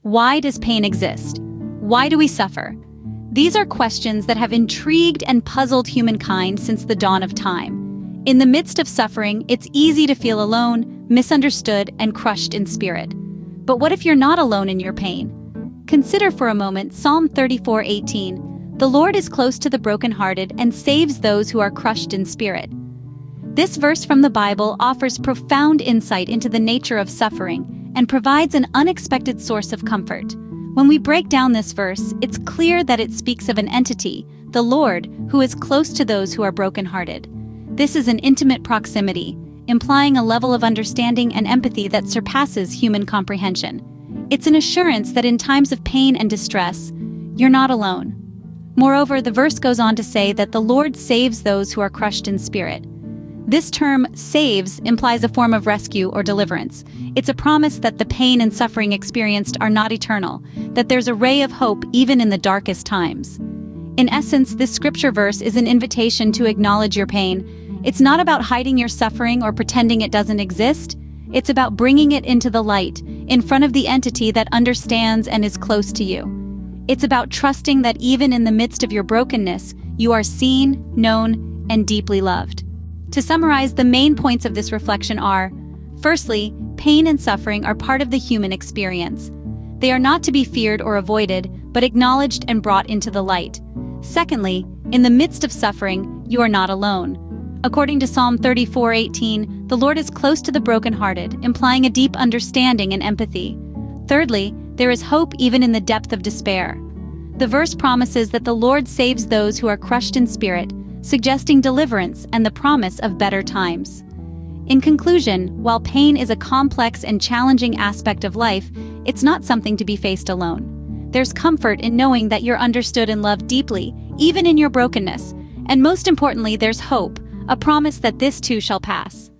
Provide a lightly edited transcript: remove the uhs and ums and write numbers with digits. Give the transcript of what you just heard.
Why does pain exist? Why do we suffer? These are questions that have intrigued and puzzled humankind since the dawn of time. In the midst of suffering, it's easy to feel alone, misunderstood, and crushed in spirit. But what if you're not alone in your pain? Consider for a moment Psalm 34:18. The Lord is close to the brokenhearted and saves those who are crushed in spirit. This verse from the Bible offers profound insight into the nature of suffering and provides an unexpected source of comfort. When we break down this verse, it's clear that it speaks of an entity, the Lord, who is close to those who are brokenhearted. This is an intimate proximity, implying a level of understanding and empathy that surpasses human comprehension. It's an assurance that in times of pain and distress, you're not alone. Moreover, the verse goes on to say that the Lord saves those who are crushed in spirit. This term, saves, implies a form of rescue or deliverance. It's a promise that the pain and suffering experienced are not eternal, that there's a ray of hope even in the darkest times. In essence, this scripture verse is an invitation to acknowledge your pain. It's not about hiding your suffering or pretending it doesn't exist. It's about bringing it into the light, in front of the entity that understands and is close to you. It's about trusting that even in the midst of your brokenness, you are seen, known, and deeply loved. To summarize, the main points of this reflection are: firstly, pain and suffering are part of the human experience. They are not to be feared or avoided, but acknowledged and brought into the light. Secondly, in the midst of suffering, you are not alone. According to Psalm 34:18, the Lord is close to the brokenhearted, implying a deep understanding and empathy. Thirdly, there is hope even in the depth of despair. The verse promises that the Lord saves those who are crushed in spirit, suggesting deliverance and the promise of better times. In conclusion, while pain is a complex and challenging aspect of life, it's not something to be faced alone. There's comfort in knowing that you're understood and loved deeply, even in your brokenness. And most importantly, there's hope, a promise that this too shall pass.